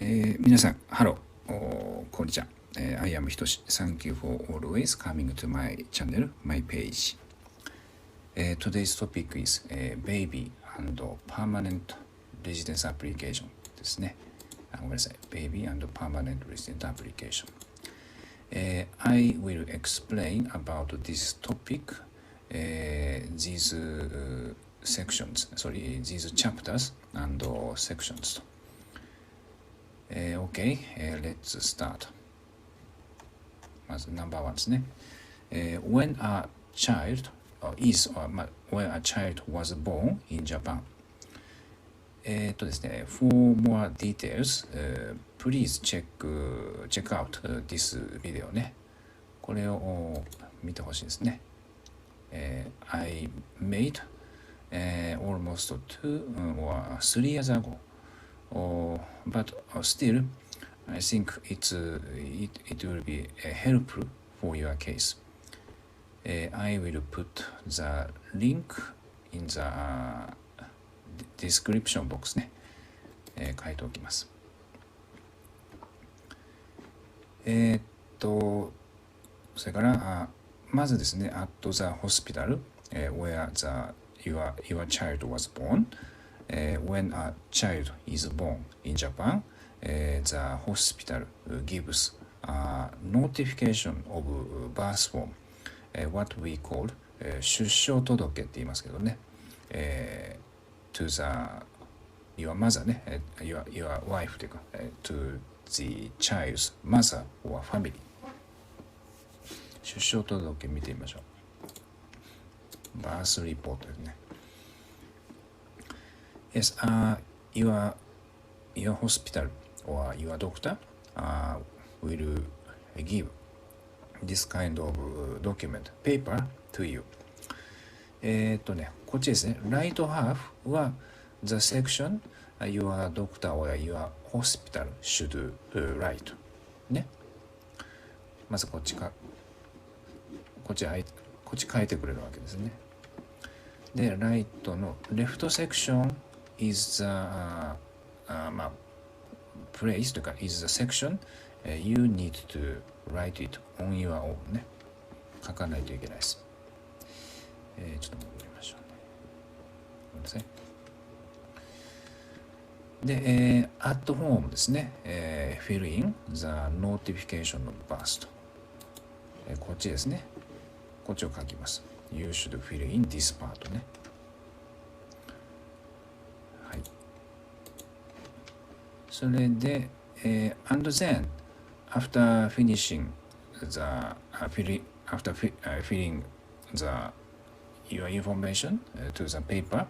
皆さん、ハロー、こんにちは。I am ひとし。Thank you for always coming to my channel, my page. Today's topic is baby and permanent residence application ですね。ごめんなさい。baby and permanent residence application. I will explain about this topic, these sections, these chapters and sections. Okay, let's start. まず No.1 ですね。When a child when a child was born in Japan. ですね、For more details, please check out this video ね。これを見てほしいですね。I made almost 2 or 3 years ago.But still, I think it will be helpful for your case. I will put the link in the description box ね、書いておきます。それからまずですね、at the hospital、where your child was born.When a child is born in Japan, the hospital gives a notification of birth form, what we call 出生届って言いますけどね、to your mother ね、your wife というか、to the child's mother or family。出生届見てみましょう。バースリポートですね。Yes, your hospital or your doctor will give this kind of document, paper to you. こっちですね。Right half は the section your doctor or your hospital should write. ね。まずこっち書いてくれるわけですね。で、ライトのレフトセクション is the place というか is the section、you need to write it on your own ね。書かないといけないです。ちょっと戻りましょうね。ごめんなさい。で、at home ですね。fill in the notification of birth と。こっちですね。こっちを書きます。You should fill in this part ね。はい。それで、and then after finishing filling your information to the paper,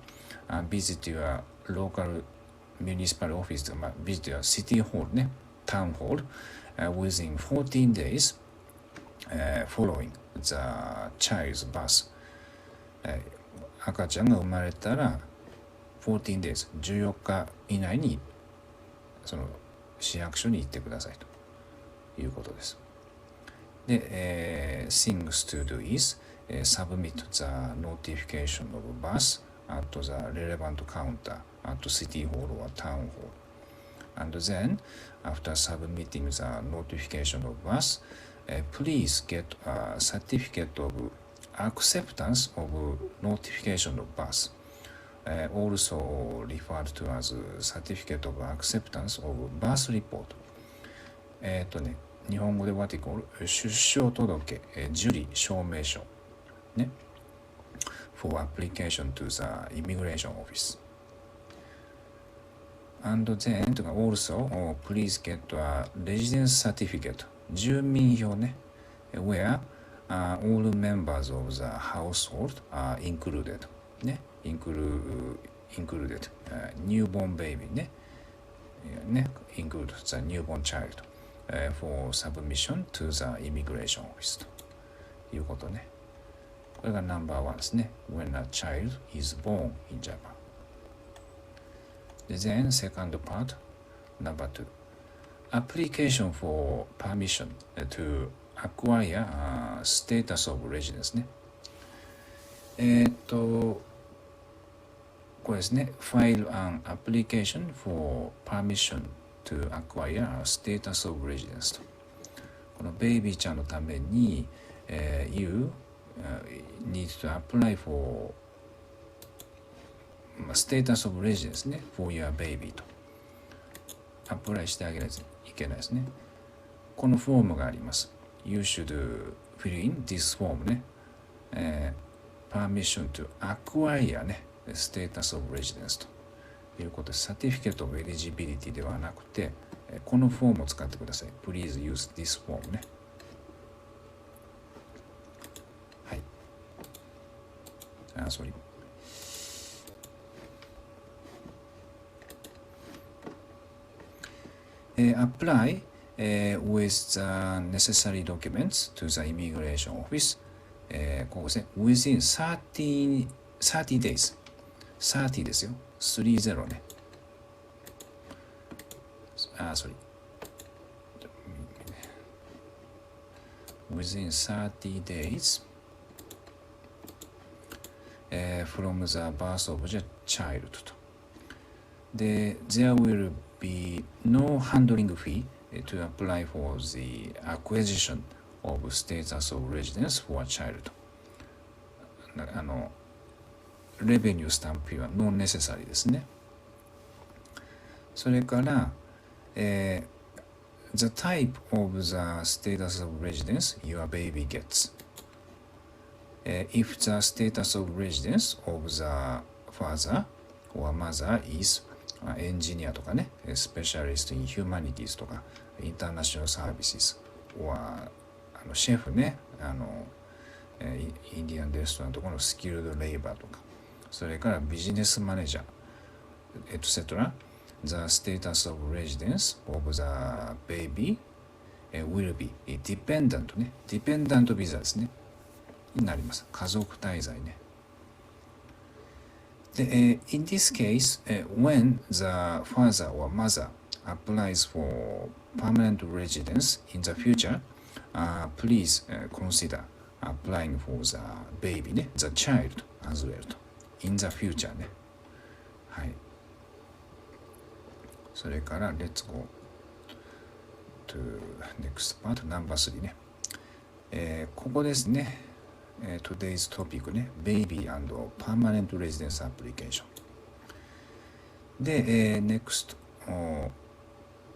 visit your local municipal office, visit your city hall ね、town hall, within 14 days following the child's birth、赤ちゃんが生まれたら14 days 14日以内にその市役所に行ってくださいということです。で、things to do is submit the notification of birth at the relevant counter at city hall or town hall, and then after submitting the notification of birth, please get a certificate of acceptance of notification of birth, also referred to as certificate of acceptance of birth report。日本語でwhat we call 出生届、受理証明書ね。for application to the immigration office. And then also please get a residence certificate 住民票ね where all members of the household are included ね included、newborn baby ねinclude the newborn child、for submission to the immigration office ということね。これが No.1 ですね。When a child is born in Japan. Then second part, No.2. Application for permission to acquire status of residence ね。これですね。File an application for permission to acquire a status of residence と。このベイビーちゃんのために、you need to apply for status of residence ね for your baby と。アプライしてあげないといけないですね。このフォームがあります。You should fill in this form ね。permission to acquire ね。status of residence ということで、certificate of eligibility ではなくて、このフォームを使ってください。Please use this form ね。はい。sorry。apply with the necessary documents to the immigration office、ここですね。within 30 days。30ですよ。30ね。sorry。within 30 days、from the birth of the child と。で、there will be no handling fee to apply for the acquisition of status of residence for a child と。レベニュースタンプフィーはノンネセサリーですね。それから、the type of the status of residence your baby gets、if the status of residence of the father or mother is engineer とかね、specialist in humanities とか international services or シェフね、インディアンレストランとかのスキルドレイバーとか、それからビジネスマネージャー、etc. The status of residence of the baby will be dependent ね。dependent ビザですね。になります。家族滞在ね。で、in this case, when the father or mother applies for permanent residence in the future, please consider applying for the baby ね。the child as well と。in the future ね。はい。それから、let's go to next part, number 3ね。ここですね。today's topic ね。baby and permanent residence application。で、next、こ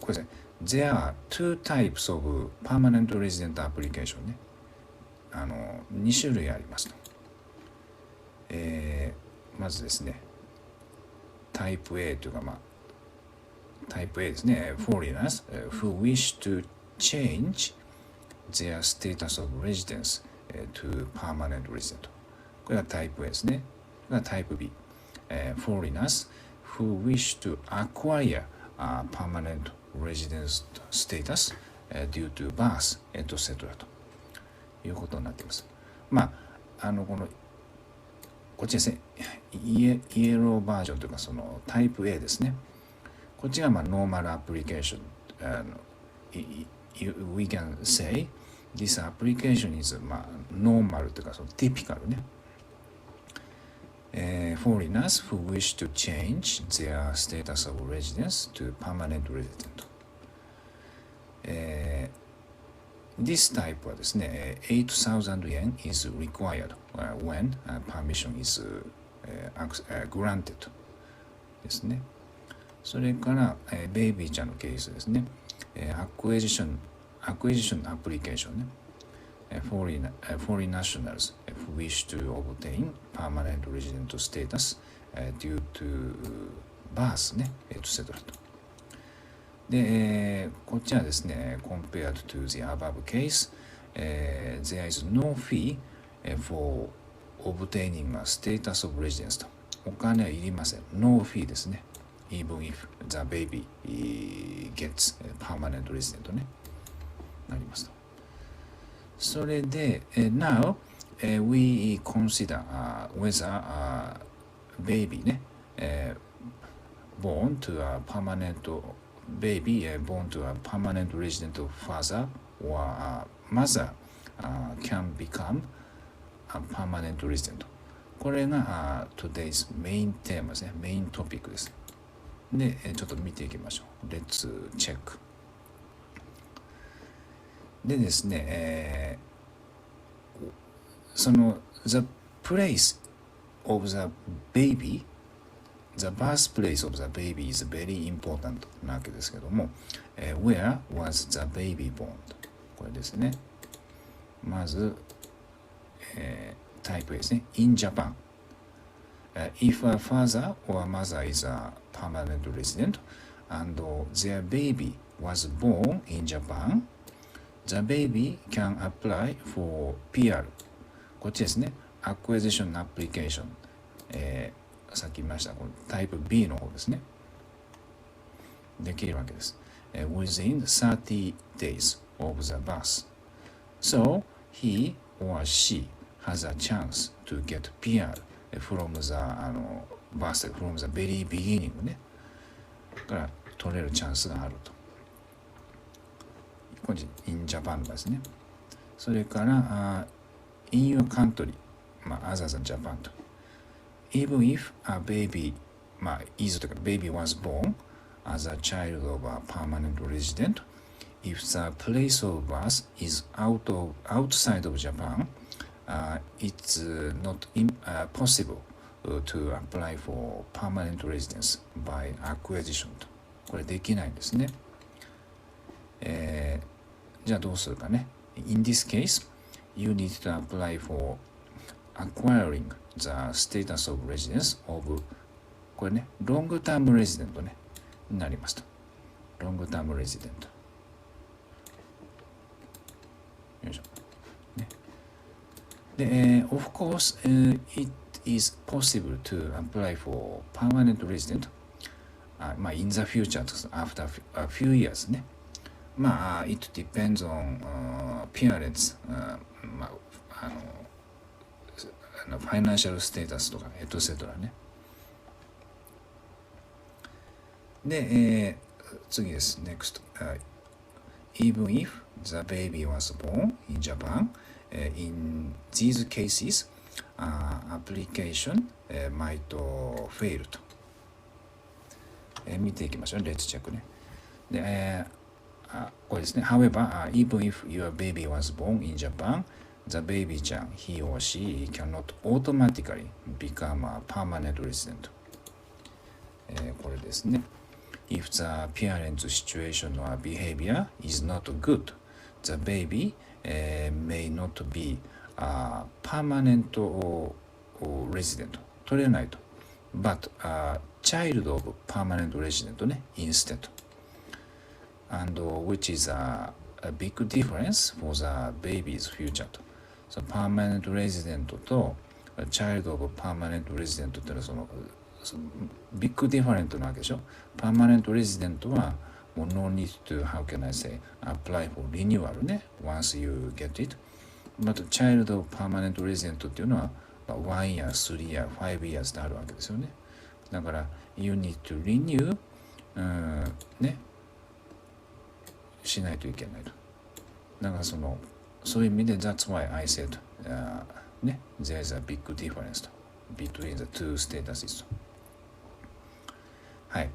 れですね。There are two types of permanent resident application ね。2種類ありますと。まずですね、タイプ A というか、タイプ A ですね、foreigners who wish to change their status of residence to permanent resident。これがタイプ A ですね。これがタイプ B、foreigners who wish to acquire a permanent residence status due to birth, etc. ということになっています。こっちですね、イエローバージョンというか、そのタイプ A ですね。こっちがノーマルアプリケーション。We can say this application is ノーマルというか、そのティピカルね。foreigners who wish to change their status of residence to permanent resident。This type はですね、8,000 yen is required when permission is granted ですね。それから、ベイビーちゃんのケースですね。acquisition application ね。foreign nationals who wish to obtain permanent resident status due to birth ね、etc. と。で、こっちはですね、compared to the above case、there is no fee for obtaining a status of residence と。お金はいりません。no fee ですね。even if the baby gets permanent resident ね。なりますと。それで、now we consider whether a baby ね、born to a permanent baby born to a permanent resident father or mother can become a permanent resident。これがtoday's main テーマですね。メイントピックです。で、ちょっと見ていきましょう。Let's check。でですね、その The place of the baby, the birthplace of the baby is very important なわけですけども、Where was the baby born? これですね。まず、タイプですね。In Japan、if a father or mother is a permanent resident and their baby was born in Japan, the baby can apply for PR。こっちですね。Acquisition Application。さっき言いました、このタイプ B の方ですね。できるわけです。within 30 days of the birth. So, he or she has a chance to get PR from the birth, from the very beginning ね。から取れるチャンスがあると。これ in Japan ですね。それから、in your country、other than Japan と。Even if a baby, is というか baby was born as a child of a permanent resident, if the place of birth is outside of Japan, it's not possible to apply for permanent residence by acquisition と。これできないんですね。じゃあどうするかね。In this case, you need to apply for acquiring the status of residence of これね、ロングタームレジデントね、になりますと。ロングタームレジデント。よいしょ。ね、で、of course, it is possible to apply for permanent resident、in the future, after a few years ね。it depends on parents、ファイナンシャルステータスとか、エトセトラね。で、次です。Next、even if the baby was born in Japan、in these cases、application、might fail と。見ていきましょう。Let's check ね。で、これですね。However、even if your baby was born in Japan,The baby child, he or she cannot automatically become a permanent resident. これですね。If the parent's situation or behavior is not good, the baby may not be a permanent resident. 取れないと。But a child of permanent resident ね、instead. And which is a big difference for the baby's future と。permanent resident と child of permanent resident っていうのはそのビッグディファレントなわけでしょ。permanent resident はもう no need to, how can I say, apply for renewal ね。once you get it. But child of permanent resident っていうのは1 year, 3 year, 5 years ってあるわけですよね。だから you need to renew、ね、しないといけないと。だからそういう意味で That's why I said、ね、There's a big difference between the two statuses と。はい。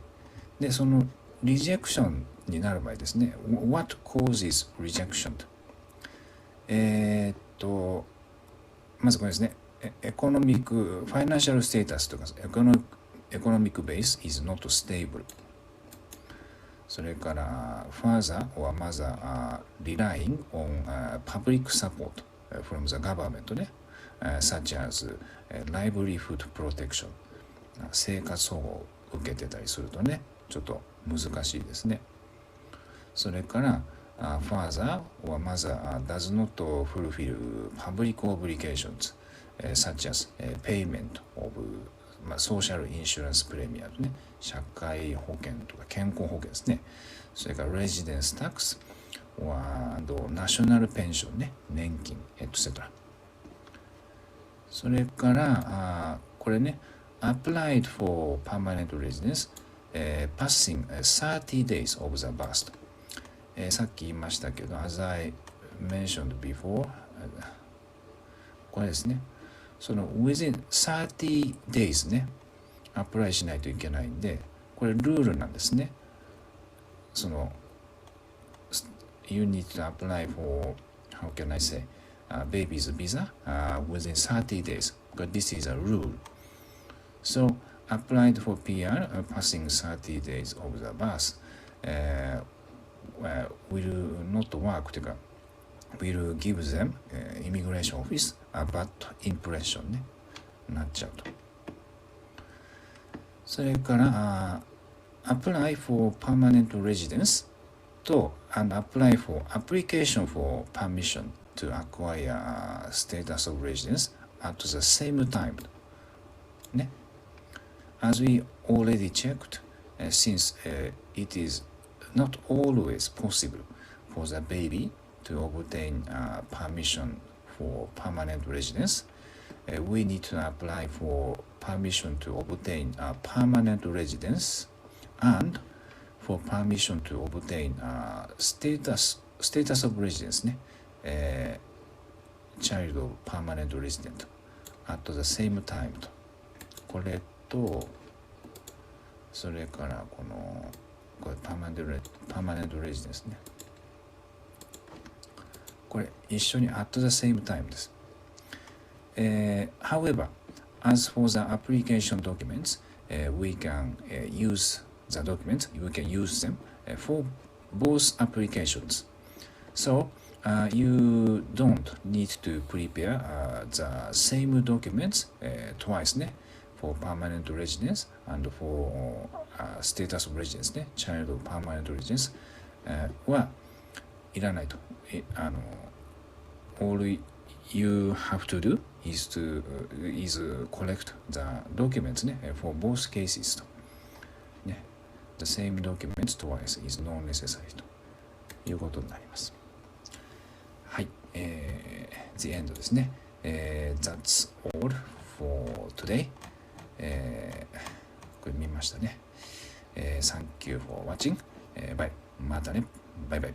で、その rejection になる場合ですね。What causes rejection? まずこれですね。エコノミック、ファイナンシャルステータスとか、エコノミックベース is not stable。それから、father or mother are relying on、public support from the government ね、such as、livelihood protection 生活保護を受けてたりするとね、ちょっと難しいですね。それから、father or mother、does not fulfill public obligations、such as、payment of、social insurance premium ね、社会保険とか健康保険ですね。それから residence tax or national pension ね、年金、etc。それからこれね、applied for permanent residence、passing 30 days of the birth、さっき言いましたけど、as I mentioned before、これですね。その within 30 days ね、アプライしないといけないんで、これルールなんですね。その You need to apply for, how can I say, baby's visa within 30 days, because this is a rule. So applied for PR passing 30 days of the birth will not work というか will give them immigration office a bad impression ねなっちゃうと。それからapply for permanent residence と and apply for application for permission to acquire status of residence at the same time ね。As we already checked, since it is not always possible for the baby to obtain permission for permanent residence, we need to apply for permission to obtain permanent residence and for permission to obtain status of residence ね、child of permanent resident at the same time と。これとそれからこれパーマネントレジデンスね。これ一緒に at the same time です。However, as for the application documents, we can use the documents, we can use them for both applications. So, you don't need to prepare the same documents twice ね。for permanent residence and for status of residence ね child of permanent residence はいらないと。all you have to do is collect the documents ね for both cases とね the same documents twice is not necessary ということになります。はい、the end ですね。That's all for today。これ見ましたね。Thank you for watching。バイ。またね。バイバイ。